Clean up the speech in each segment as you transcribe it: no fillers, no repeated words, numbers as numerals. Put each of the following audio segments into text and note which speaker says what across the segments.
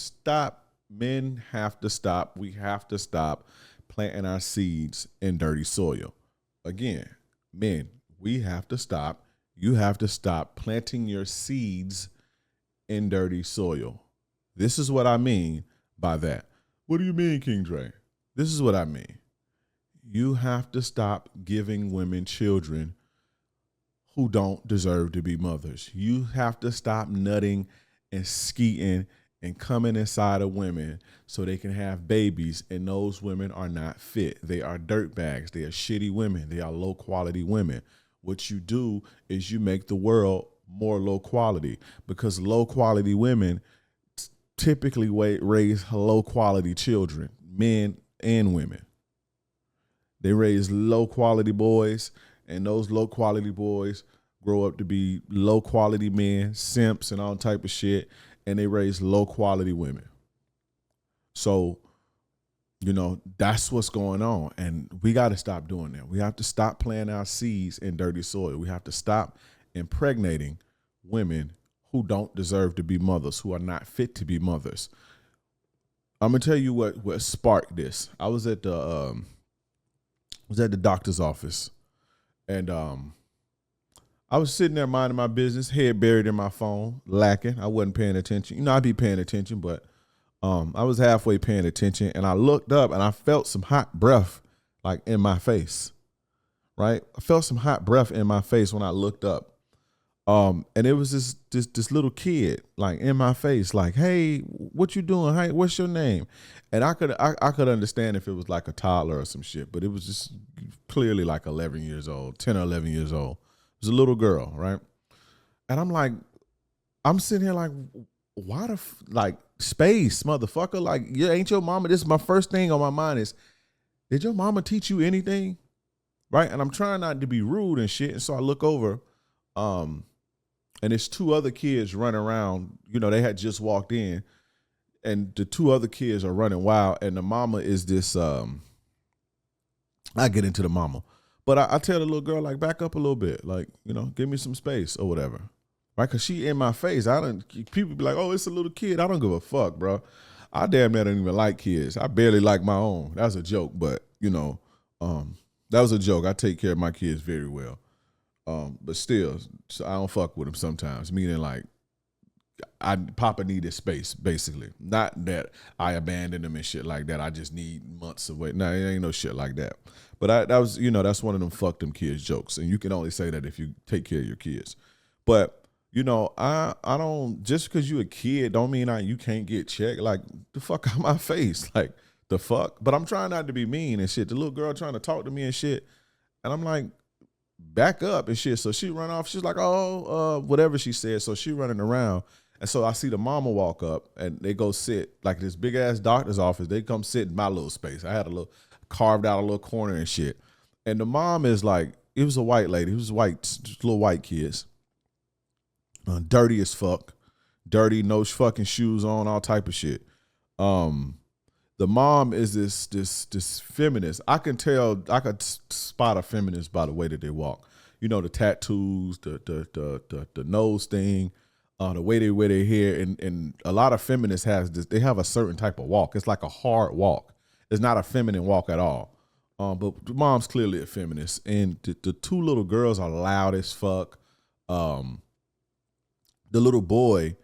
Speaker 1: stop. Men have to stop. We have to stop planting our seeds in dirty soil. Again, men, we have to stop. You have to stop planting your seeds in dirty soil. This is what I mean by that. What do you mean, King Dre? This is what I mean. You have to stop giving women children who don't deserve to be mothers. You have to stop nutting and skeeting and coming inside of women so they can have babies, and those women are not fit. They are dirt bags. They are shitty women. They are low quality women. What you do is you make the world more low quality, because low quality women typically raise low quality children, men and women. They raise low quality boys, and those low quality boys grow up to be low quality men, simps and all type of shit, and they raise low quality women. So, that's what's going on, and we got to stop doing that. We have to stop planting our seeds in dirty soil. We have to stop impregnating women who don't deserve to be mothers, who are not fit to be mothers. I'm gonna tell you what sparked this. I was at the doctor's office, and I was sitting there minding my business, head buried in my phone, lacking. I wasn't paying attention. I'd be paying attention, but I was halfway paying attention, and I looked up and I felt some hot breath like in my face, right? I felt some hot breath in my face when I looked up. And it was this little kid like in my face, like, "Hey, what you doing? Hey, what's your name?" And I could understand if it was like a toddler or some shit, but it was just clearly like 11 years old, 10 or 11 years old. It was a little girl, right? And I'm sitting here like, why like space, motherfucker? Like, yeah, ain't your mama? This is my first thing on my mind is, did your mama teach you anything? Right? And I'm trying not to be rude and shit. And so I look over, and there's two other kids running around. They had just walked in, and the two other kids are running wild. And the mama is this. I get into the mama, but I tell the little girl, like, back up a little bit, like, give me some space or whatever, right? Because she in my face. People be like, "Oh, it's a little kid." I don't give a fuck, bro. I damn near don't even like kids. I barely like my own. That's a joke, but that was a joke. I take care of my kids very well. But still, so I don't fuck with him sometimes. Meaning, like, Papa needed space, basically. Not that I abandoned him and shit like that. I just need months away. No, it ain't no shit like that. But that was, that's one of them fuck them kids jokes, and you can only say that if you take care of your kids. But I don't, just because you a kid don't mean you can't get checked. Like, the fuck out my face, like, the fuck. But I'm trying not to be mean and shit. The little girl trying to talk to me and shit, and I'm like, back up and shit. So she run off. She's like, whatever she said. So she running around. And so I see the mama walk up, and they go sit like this big ass doctor's office. They come sit in my little space. I had carved out a little corner and shit. And the mom is like, it was a white lady. It was little white kids. Dirty as fuck. Dirty, no fucking shoes on, all type of shit. The mom is this feminist. I could spot a feminist by the way that they walk. The tattoos, the nose thing, the way they wear their hair, and a lot of feminists has this. They have a certain type of walk. It's like a hard walk. It's not a feminine walk at all. But the mom's clearly a feminist, and the two little girls are loud as fuck. The little boy.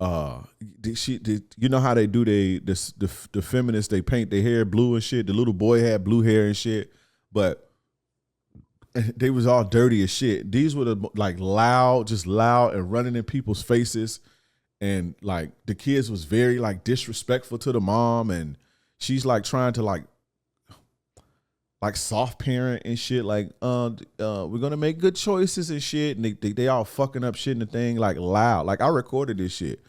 Speaker 1: You know how they do the feminists, they paint their hair blue and shit. The little boy had blue hair and shit, but they was all dirty as shit. These were like loud and running in people's faces, and like the kids was very like disrespectful to the mom, and she's like trying to like soft parent and shit, like we're gonna make good choices and shit, and they all fucking up shit in the thing, like loud. Like I recorded this shit.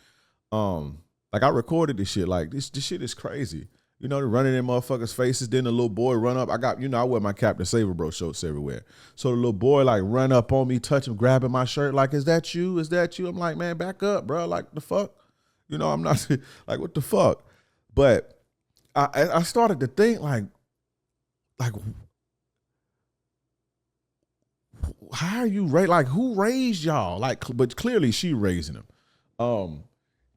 Speaker 1: Like this shit is crazy. They're running in motherfuckers' faces. Then the little boy run up. I wear my Captain Saver Bro shorts everywhere. So the little boy like run up on me, touch him, grabbing my shirt, like, "Is that you? Is that you?" I'm like, "Man, back up, bro. Like, the fuck? I'm not like, what the fuck?" But I started to think like how are you like, who raised y'all? Like, but clearly she raising them.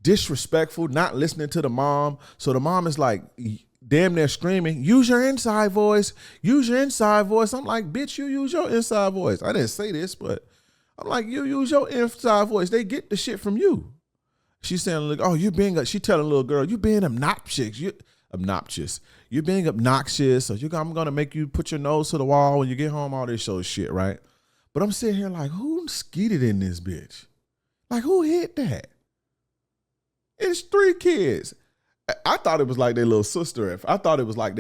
Speaker 1: disrespectful, not listening to the mom. So the mom is like damn near screaming, use your inside voice, use your inside voice. I'm like, bitch, you use your inside voice. I didn't say this, but I'm like, you use your inside voice. They get the shit from you. She's saying, like, oh, she telling a little girl, you being obnoxious. You're being obnoxious. So I'm going to make you put your nose to the wall when you get home, all this show shit, right? But I'm sitting here like, who skeeted in this bitch? Like, who hit that? It's 3 kids. I thought it was like their little sister. I thought it was like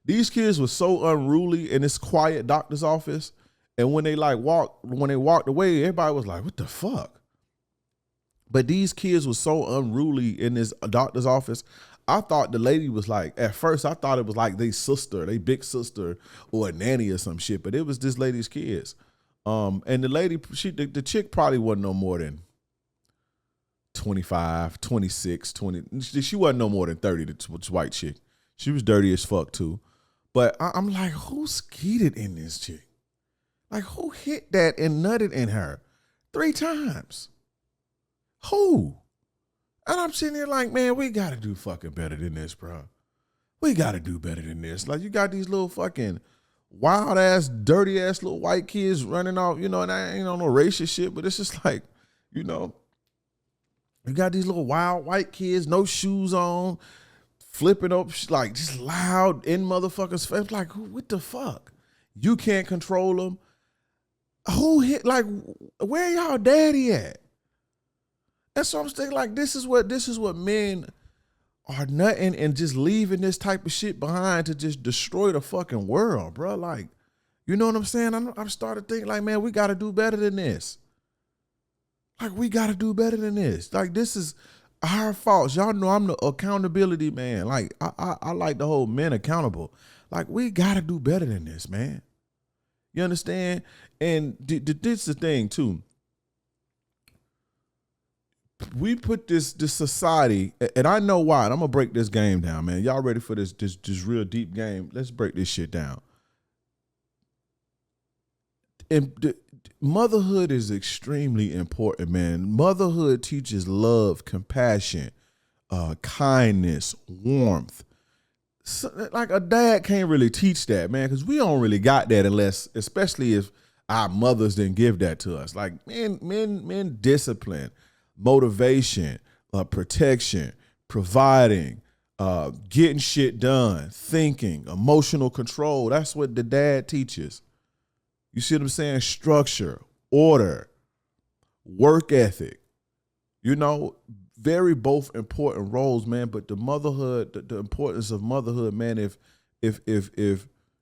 Speaker 1: these kids were so unruly in this quiet doctor's office. And when they walked away, everybody was like, what the fuck? But these kids were so unruly in this doctor's office. I thought the lady was like, at first, I thought it was like they big sister or a nanny or some shit. But it was this lady's kids. And the lady, the chick probably wasn't no more than 25, 26, 20. She wasn't no more than 30, this white chick. She was dirty as fuck too. But I'm like, who skeeted in this chick? Like, who hit that and nutted in her 3 times? Who? And I'm sitting here like, man, we got to do fucking better than this, bro. We got to do better than this. Like, you got these little fucking wild ass, dirty ass little white kids running off, and I ain't on no racist shit, but it's just like, you got these little wild white kids, no shoes on, flipping up, like just loud in motherfuckers' face. Like, what the fuck? You can't control them. Who hit, like, where y'all daddy at? And so I'm thinking, like, this is what men are nutting and just leaving this type of shit behind to just destroy the fucking world, bro. Like, you know what I'm saying? I'm starting to think, like, man, we got to do better than this. Like, we got to do better than this. Like, this is our faults. Y'all know I'm the accountability man. Like, I like the whole men accountable. Like, we got to do better than this, man. You understand? And this is the thing, too. We put this society, and I know why, and I'm going to break this game down, man. Y'all ready for this real deep game? Let's break this shit down. And motherhood is extremely important, man. Motherhood teaches love, compassion, kindness, warmth. So, like, a dad can't really teach that, man, because we don't really got that especially if our mothers didn't give that to us. Like, men discipline, motivation, protection, providing, getting shit done, thinking, emotional control. That's what the dad teaches. You see what I'm saying? Structure, order, work ethic, very both important roles, man. But the motherhood, the importance of motherhood, man, if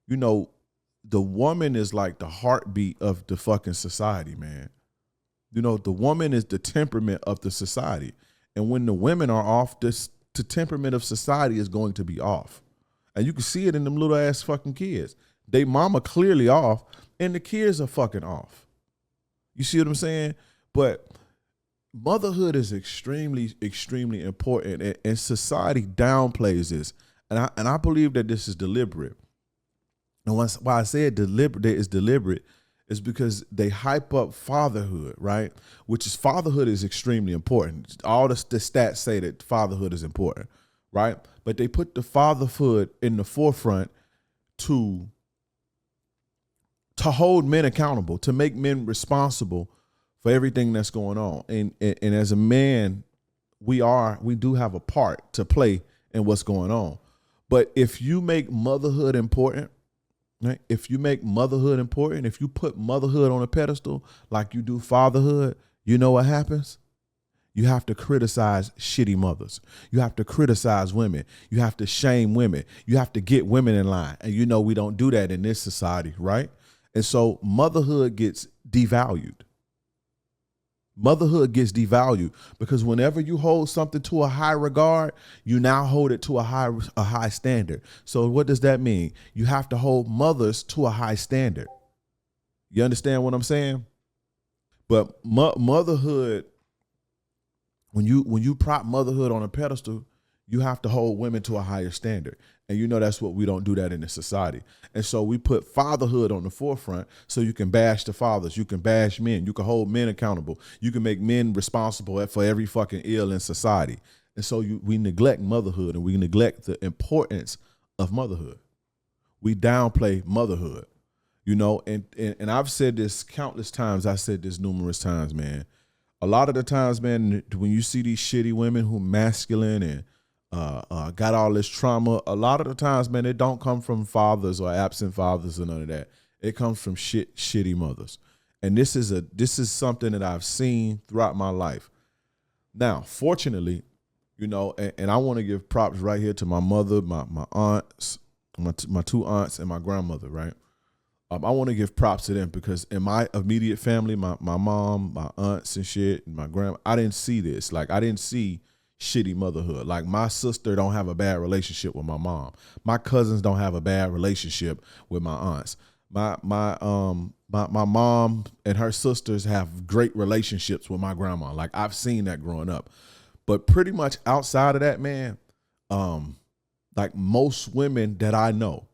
Speaker 1: the woman is like the heartbeat of the fucking society, man. The woman is the temperament of the society. And when the women are off, the temperament of society is going to be off. And you can see it in them little ass fucking kids. They mama clearly off, and the kids are fucking off. You see what I'm saying? But motherhood is extremely, extremely important, and society downplays this. And I believe that this is deliberate. And why I say it deliberate is because they hype up fatherhood, right? Fatherhood is extremely important. All the stats say that fatherhood is important, right? But they put the fatherhood in the forefront to hold men accountable, to make men responsible for everything that's going on. And as a man, we do have a part to play in what's going on. But if you make motherhood important, right? If you make motherhood important, if you put motherhood on a pedestal like you do fatherhood, you know what happens? You have to criticize shitty mothers. You have to criticize women. You have to shame women. You have to get women in line. And we don't do that in this society, right? And so motherhood gets devalued. Motherhood gets devalued because whenever you hold something to a high regard, you now hold it to a high standard. So what does that mean? You have to hold mothers to a high standard. You understand what I'm saying? But motherhood, when you prop motherhood on a pedestal, You have to hold women to a higher standard. And you know that's what we don't do that in this society. And so we put fatherhood on the forefront so you can bash the fathers. You can bash men. You can hold men accountable. You can make men responsible for every fucking ill in society. And so we neglect motherhood, and we neglect the importance of motherhood. We downplay motherhood, you know, and I've said this countless times. I said this numerous times, man. A lot of the times, man, when you see these shitty women who masculine and got all this trauma, a lot of the times, man, it don't come from fathers or absent fathers or none of that. It comes from shitty mothers. And this is something that I've seen throughout my life. Now, fortunately, you know, and I want to give props right here to my mother, my aunts, my two aunts, and my grandmother, right? I want to give props to them because in my immediate family, my mom, my aunts and shit, and my grandma, I didn't see this. Like, I didn't see shitty motherhood. Like, my sister don't have a bad relationship with my mom. My cousins don't have a bad relationship with my aunts. My mom and her sisters have great relationships with my grandma. Like, I've seen that growing up. But pretty much outside of that, man, like most women that I know,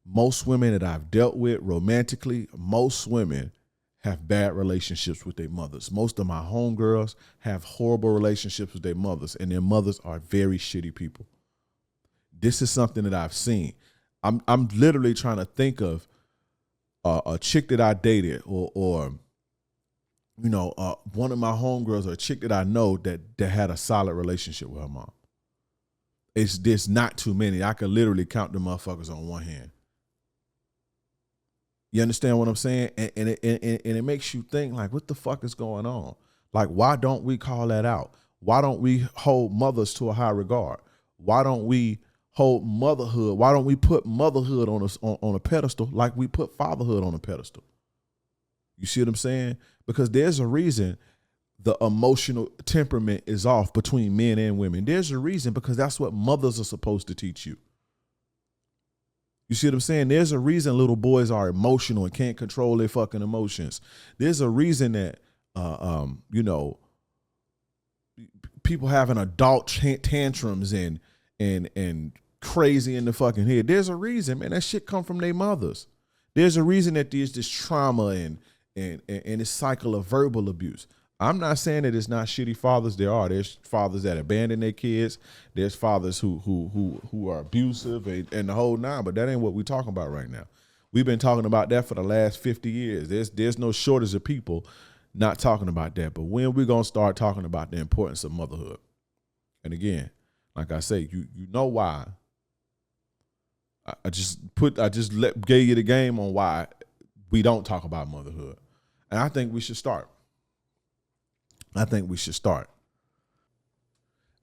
Speaker 1: most women that I've dealt with romantically, most women have bad relationships with their mothers. Most of my homegirls have horrible relationships with their mothers, and their mothers are very shitty people. This is something that I've seen. I'm literally trying to think of a chick that I dated, or you know, one of my homegirls or a chick that I know that had a solid relationship with her mom. There's not too many. I can literally count the motherfuckers on one hand. You understand what I'm saying? And it makes you think, like, what the fuck is going on? Like, why don't we call that out? Why don't we hold mothers to a high regard? Why don't we hold motherhood? Why don't we put motherhood on a pedestal like we put fatherhood on a pedestal? You see what I'm saying? Because there's a reason the emotional temperament is off between men and women. There's a reason, because that's what mothers are supposed to teach you. You see what I'm saying? There's a reason little boys are emotional and can't control their fucking emotions. There's a reason that, you know, people having adult tantrums and crazy in the fucking head. There's a reason, man. That shit come from their mothers. There's a reason that there's this trauma and this cycle of verbal abuse. I'm not saying that it's not shitty fathers. There's fathers that abandon their kids. There's fathers who are abusive and the whole nine, but that ain't what we're talking about right now. We've been talking about that for the last 50 years. There's no shortage of people not talking about that. But when we're gonna start talking about the importance of motherhood? And again, like I say, you know why. I just gave you the game on why we don't talk about motherhood. And I think we should start.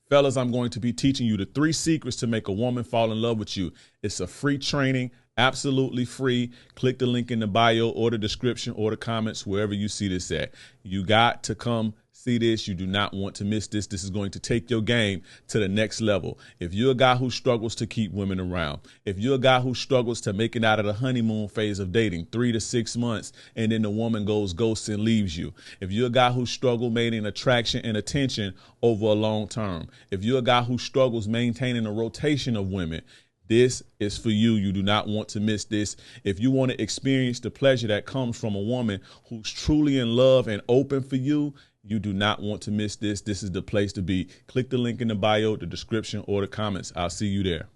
Speaker 1: Fellas, I'm going to be teaching you the 3 secrets to make a woman fall in love with you. It's a free training, absolutely free. Click the link in the bio or the description or the comments, wherever you see this at. You got to come see this. You do not want to miss this. This is going to take your game to the next level. If you're a guy who struggles to keep women around, if you're a guy who struggles to make it out of the honeymoon phase of dating, 3 to 6 months, and then the woman goes ghost and leaves you. If you're a guy who struggles maintaining attraction and attention over a long term. If you're a guy who struggles maintaining a rotation of women, this is for you. You do not want to miss this. If you want to experience the pleasure that comes from a woman who's truly in love and open for you, you do not want to miss this. This is the place to be. Click the link in the bio, the description, or the comments. I'll see you there.